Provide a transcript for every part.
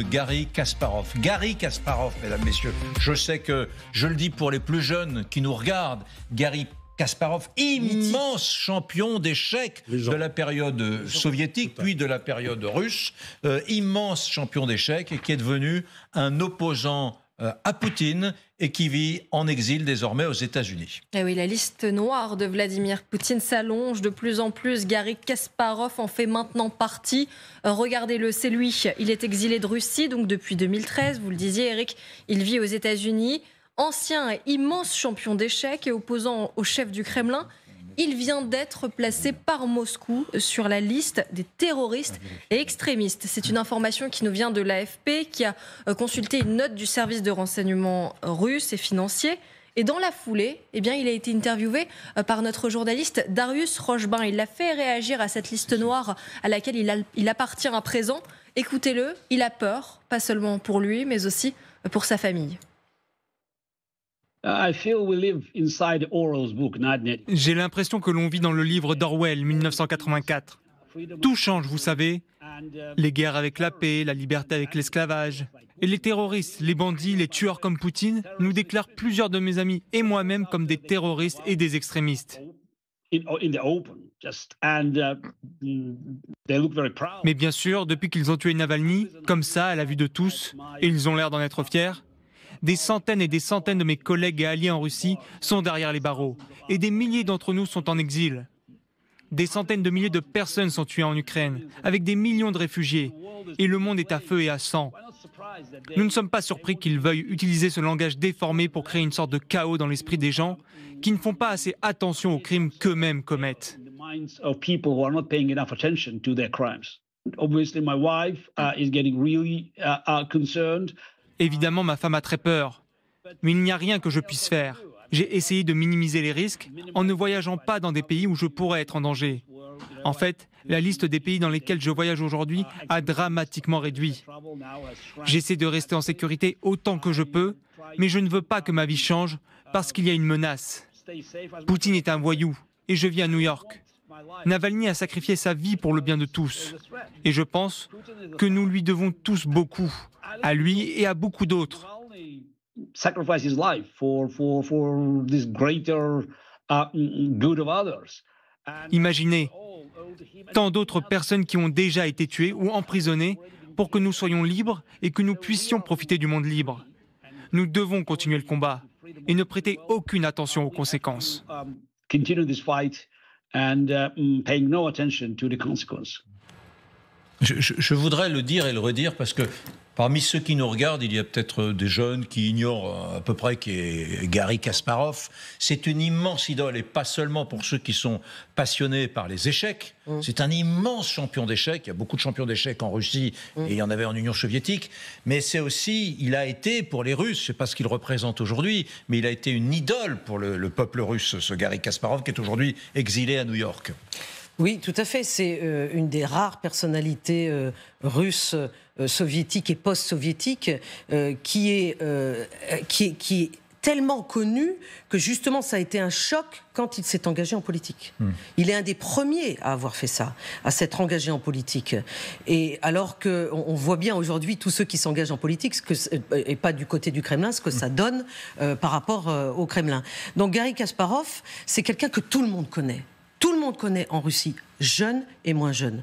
Garry Kasparov. Garry Kasparov, mesdames, messieurs. Je sais que je le dis pour les plus jeunes qui nous regardent. Garry Kasparov, immense champion d'échecs de la période soviétique, puis de la période russe. Immense champion d'échecs et qui est devenu un opposant à Poutine et qui vit en exil désormais aux États-Unis. Et oui, la liste noire de Vladimir Poutine s'allonge de plus en plus. Garry Kasparov en fait maintenant partie. Regardez-le, c'est lui. Il est exilé de Russie, donc depuis 2013. Vous le disiez, Eric, il vit aux États-Unis. Ancien et immense champion d'échecs et opposant au chef du Kremlin, il vient d'être placé par Moscou sur la liste des terroristes et extrémistes. C'est une information qui nous vient de l'AFP, qui a consulté une note du service de renseignement russe et financier. Et dans la foulée, il a été interviewé par notre journaliste Darius Rochebin. Il l'a fait réagir à cette liste noire à laquelle il appartient à présent. Écoutez-le, il a peur, pas seulement pour lui, mais aussi pour sa famille. J'ai l'impression que l'on vit dans le livre d'Orwell, 1984. Tout change, vous savez. Les guerres avec la paix, la liberté avec l'esclavage. Et les terroristes, les bandits, les tueurs comme Poutine nous déclarent plusieurs de mes amis et moi-même comme des terroristes et des extrémistes. Mais bien sûr, depuis qu'ils ont tué Navalny, comme ça, à la vue de tous, et ils ont l'air d'en être fiers, des centaines et des centaines de mes collègues et alliés en Russie sont derrière les barreaux. Et des milliers d'entre nous sont en exil. Des centaines de milliers de personnes sont tuées en Ukraine, avec des millions de réfugiés. Et le monde est à feu et à sang. Nous ne sommes pas surpris qu'ils veuillent utiliser ce langage déformé pour créer une sorte de chaos dans l'esprit des gens qui ne font pas assez attention aux crimes qu'eux-mêmes commettent. Évidemment, ma femme a très peur, mais il n'y a rien que je puisse faire. J'ai essayé de minimiser les risques en ne voyageant pas dans des pays où je pourrais être en danger. En fait, la liste des pays dans lesquels je voyage aujourd'hui a dramatiquement réduit. J'essaie de rester en sécurité autant que je peux, mais je ne veux pas que ma vie change parce qu'il y a une menace. Poutine est un voyou et je vis à New York. Navalny a sacrifié sa vie pour le bien de tous. Et je pense que nous lui devons tous beaucoup, à lui et à beaucoup d'autres. Imaginez, tant d'autres personnes qui ont déjà été tuées ou emprisonnées pour que nous soyons libres et que nous puissions profiter du monde libre. Nous devons continuer le combat et ne prêter aucune attention aux conséquences. Je voudrais le dire et le redire parce que parmi ceux qui nous regardent, il y a peut-être des jeunes qui ignorent à peu près qui est Garry Kasparov. C'est une immense idole et pas seulement pour ceux qui sont passionnés par les échecs. C'est un immense champion d'échecs. Il y a beaucoup de champions d'échecs en Russie et il y en avait en Union soviétique. Mais c'est aussi, il a été pour les Russes, je ne sais pas ce qu'il représente aujourd'hui, mais il a été une idole pour le peuple russe, ce Garry Kasparov qui est aujourd'hui exilé à New York. Oui, tout à fait. C'est une des rares personnalités russes, soviétiques et post-soviétiques qui est tellement connue que justement ça a été un choc quand il s'est engagé en politique. Il est un des premiers à avoir fait ça, à s'être engagé en politique. Et alors qu'on voit bien aujourd'hui tous ceux qui s'engagent en politique, et pas du côté du Kremlin, ce que ça donne par rapport au Kremlin. Donc Garry Kasparov, c'est quelqu'un que tout le monde connaît. Tout le monde connaît en Russie, jeune et moins jeune,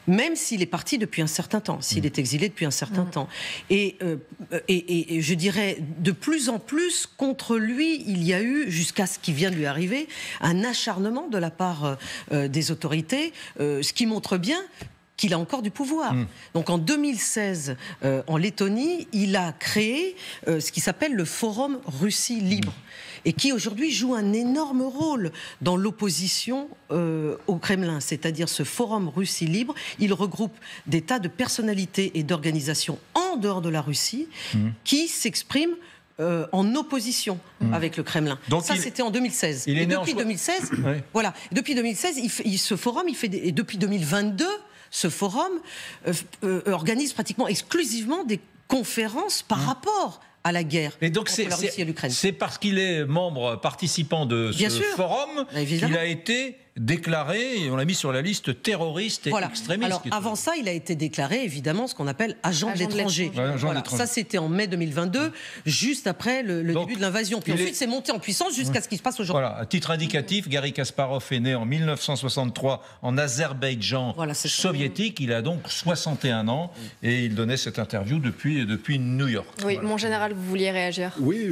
même s'il est parti depuis un certain temps, s'il est exilé depuis un certain temps. Et je dirais, de plus en plus, contre lui, il y a eu, jusqu'à ce qui vient de lui arriver, un acharnement de la part des autorités, ce qui montre bien qu'il a encore du pouvoir. Donc en 2016, en Lettonie, il a créé ce qui s'appelle le Forum Russie Libre, et qui aujourd'hui joue un énorme rôle dans l'opposition au Kremlin. C'est-à-dire ce Forum Russie Libre, il regroupe des tas de personnalités et d'organisations en dehors de la Russie qui s'expriment en opposition avec le Kremlin. Donc ça, c'était en 2016. Et depuis 2016, voilà. Depuis 2016, ce forum, et depuis 2022, ce forum organise pratiquement exclusivement des conférences par rapport à la guerre entre la Russie et l'Ukraine. C'est parce qu'il est membre participant de ce forum qu'il a été déclaré et on l'a mis sur la liste terroriste et extrémiste. Alors avant ça, il a été déclaré évidemment ce qu'on appelle agent de l'étranger. Ça c'était en mai 2022, juste après le début de l'invasion. Puis ensuite c'est monté en puissance jusqu'à ce qui se passe aujourd'hui. Voilà, à titre indicatif, Garry Kasparov est né en 1963 en Azerbaïdjan soviétique. Il a donc 61 ans et il donnait cette interview depuis New York. Oui, mon général, vous vouliez réagir? Oui,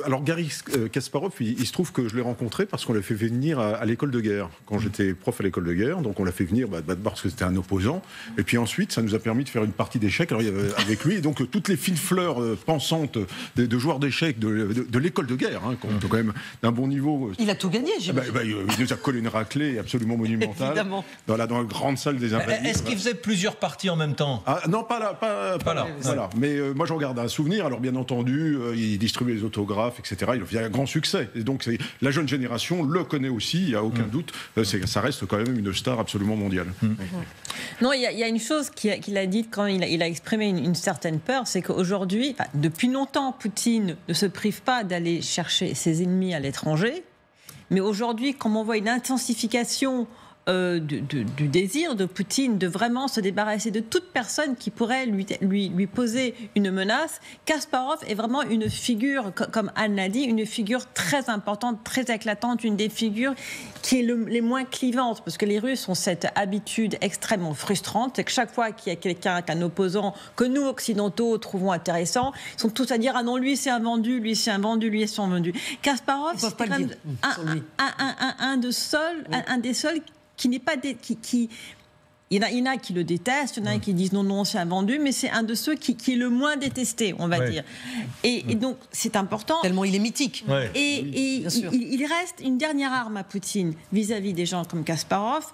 alors Garry Kasparov, il se trouve que je l'ai rencontré parce qu'on l'a fait venir à l'école de guerre, quand j'étais prof à l'école de guerre. Donc on l'a fait venir parce que c'était un opposant. Et puis ensuite, ça nous a permis de faire une partie d'échecs avec lui. Et donc toutes les fines fleurs pensantes de joueurs d'échecs de l'école de guerre, quand même d'un bon niveau. Il a tout gagné, j'imagine. Il nous a collé une raclée absolument monumentale. Évidemment. Dans la grande salle des Invalides. Est-ce qu'il faisait plusieurs parties en même temps? Non, pas là. Voilà. Mais moi, j'en garde un souvenir. Alors, bien entendu, il distribuait les autographes, etc. Il a un grand succès. Et donc, la jeune génération le connaît aussi, il n'y a aucun doute. Ça reste quand même une star absolument mondiale. Non, il y a une chose qu'il a dite quand il a exprimé une certaine peur, c'est qu'aujourd'hui, depuis longtemps, Poutine ne se prive pas d'aller chercher ses ennemis à l'étranger. Mais aujourd'hui, comme on voit une intensification du désir de Poutine de vraiment se débarrasser de toute personne qui pourrait lui poser une menace, Kasparov est vraiment une figure, comme Anne l'a dit, une figure très importante, très éclatante, une des figures qui est les moins clivantes, parce que les Russes ont cette habitude extrêmement frustrante, c'est que chaque fois qu'il y a quelqu'un, qu'un opposant, que nous, occidentaux, trouvons intéressant, ils sont tous à dire « Ah non, lui c'est un vendu, lui c'est un vendu, lui c'est un vendu ». Kasparov, c'est quand même un des seuls qui n'est pas... Il y en a qui le détestent, il y en a qui disent non, c'est un vendu, mais c'est un de ceux qui est le moins détesté, on va dire. Et donc, c'est important. Tellement il est mythique. Et il reste une dernière arme à Poutine vis-à-vis des gens comme Kasparov.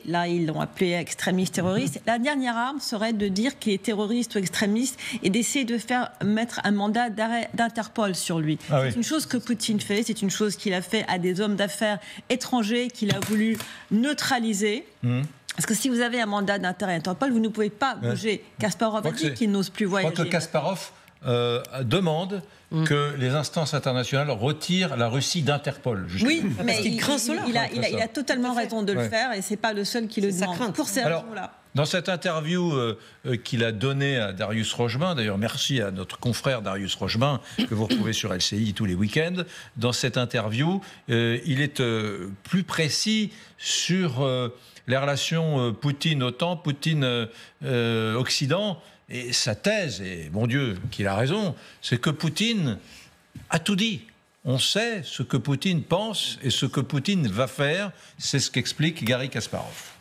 Là, ils l'ont appelé extrémiste terroriste. La dernière arme serait de dire qu'il est terroriste ou extrémiste et d'essayer de faire mettre un mandat d'arrêt d'Interpol sur lui. C'est une chose que Poutine fait, c'est une chose qu'il a fait à des hommes d'affaires étrangers qu'il a voulu neutraliser. Parce que si vous avez un mandat d'intérêt Interpol, vous ne pouvez pas bouger. Kasparov a dit qu'il n'ose plus voyager. Je crois que Kasparov demande que les instances internationales retirent la Russie d'Interpol. Oui, mais il a totalement raison de le faire et ce n'est pas le seul qui le demande. Pour ces raisons-là. Dans cette interview qu'il a donnée à Darius Rochemin, d'ailleurs merci à notre confrère Darius Rochemin, que vous retrouvez sur LCI tous les week-ends, dans cette interview, il est plus précis sur les relations Poutine-OTAN, Poutine-Occident. Et sa thèse, et mon Dieu qu'il a raison, c'est que Poutine a tout dit. On sait ce que Poutine pense et ce que Poutine va faire. C'est ce qu'explique Garry Kasparov.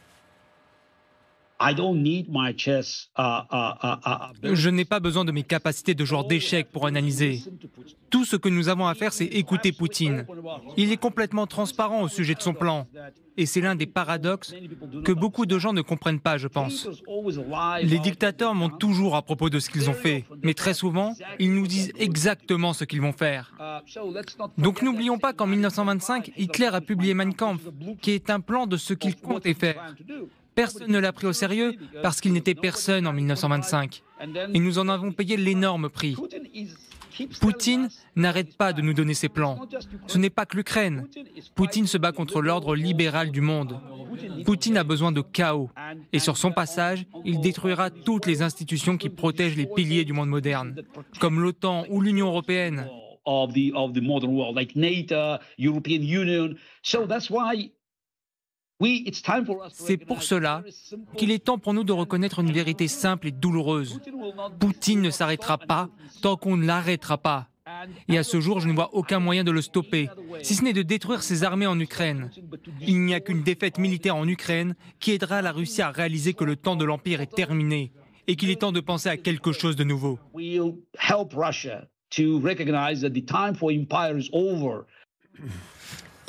Je n'ai pas besoin de mes capacités de joueur d'échecs pour analyser. Tout ce que nous avons à faire, c'est écouter Poutine. Il est complètement transparent au sujet de son plan. Et c'est l'un des paradoxes que beaucoup de gens ne comprennent pas, je pense. Les dictateurs mentent toujours à propos de ce qu'ils ont fait, mais très souvent, ils nous disent exactement ce qu'ils vont faire. Donc n'oublions pas qu'en 1925, Hitler a publié Mein Kampf, qui est un plan de ce qu'il comptait faire. Personne ne l'a pris au sérieux parce qu'il n'était personne en 1925. Et nous en avons payé l'énorme prix. Poutine n'arrête pas de nous donner ses plans. Ce n'est pas que l'Ukraine. Poutine se bat contre l'ordre libéral du monde. Poutine a besoin de chaos. Et sur son passage, il détruira toutes les institutions qui protègent les piliers du monde moderne, comme l'OTAN ou l'Union européenne. C'est pour cela qu'il est temps pour nous de reconnaître une vérité simple et douloureuse. Poutine ne s'arrêtera pas tant qu'on ne l'arrêtera pas. Et à ce jour, je ne vois aucun moyen de le stopper, si ce n'est de détruire ses armées en Ukraine. Il n'y a qu'une défaite militaire en Ukraine qui aidera la Russie à réaliser que le temps de l'Empire est terminé et qu'il est temps de penser à quelque chose de nouveau.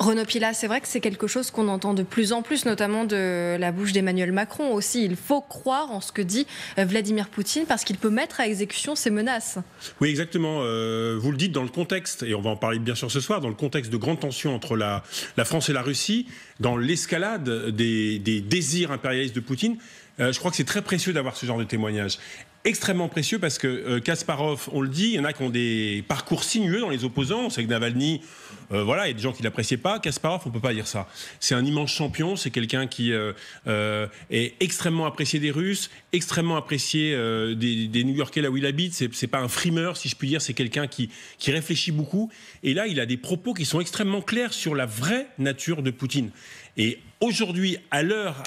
Renaud Pilat, c'est vrai que c'est quelque chose qu'on entend de plus en plus, notamment de la bouche d'Emmanuel Macron aussi. Il faut croire en ce que dit Vladimir Poutine parce qu'il peut mettre à exécution ses menaces. Oui, exactement. Vous le dites dans le contexte, et on va en parler bien sûr ce soir, dans le contexte de grandes tensions entre la France et la Russie, dans l'escalade des désirs impérialistes de Poutine. Je crois que c'est très précieux d'avoir ce genre de témoignage. extrêmement précieux parce que Kasparov, on le dit, il y en a qui ont des parcours sinueux dans les opposants. On sait que Navalny, voilà, il y a des gens qui l'appréciaient pas. Kasparov, on peut pas dire ça. C'est un immense champion. C'est quelqu'un qui est extrêmement apprécié des Russes, extrêmement apprécié des New-Yorkais là où il habite. C'est pas un frimeur, si je puis dire. C'est quelqu'un qui réfléchit beaucoup. Et là, il a des propos qui sont extrêmement clairs sur la vraie nature de Poutine. Et aujourd'hui, à l'heure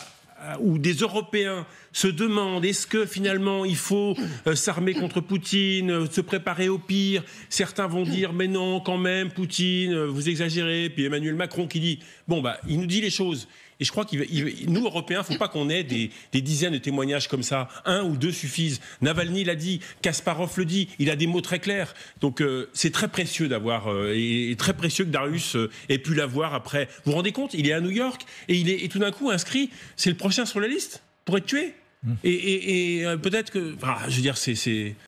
où des Européens se demandent est-ce que finalement il faut s'armer contre Poutine, se préparer au pire. Certains vont dire mais non quand même Poutine, vous exagérez. Puis Emmanuel Macron qui dit il nous dit les choses. Et je crois nous Européens, il ne faut pas qu'on ait des dizaines de témoignages comme ça. 1 ou 2 suffisent. Navalny l'a dit, Kasparov le dit, il a des mots très clairs. Donc c'est très précieux d'avoir, et très précieux que Darius ait pu l'avoir après. Vous vous rendez compte, il est à New York et il est tout d'un coup inscrit, c'est le prochain sur la liste pour être tué. Et peut-être que, je veux dire, c'est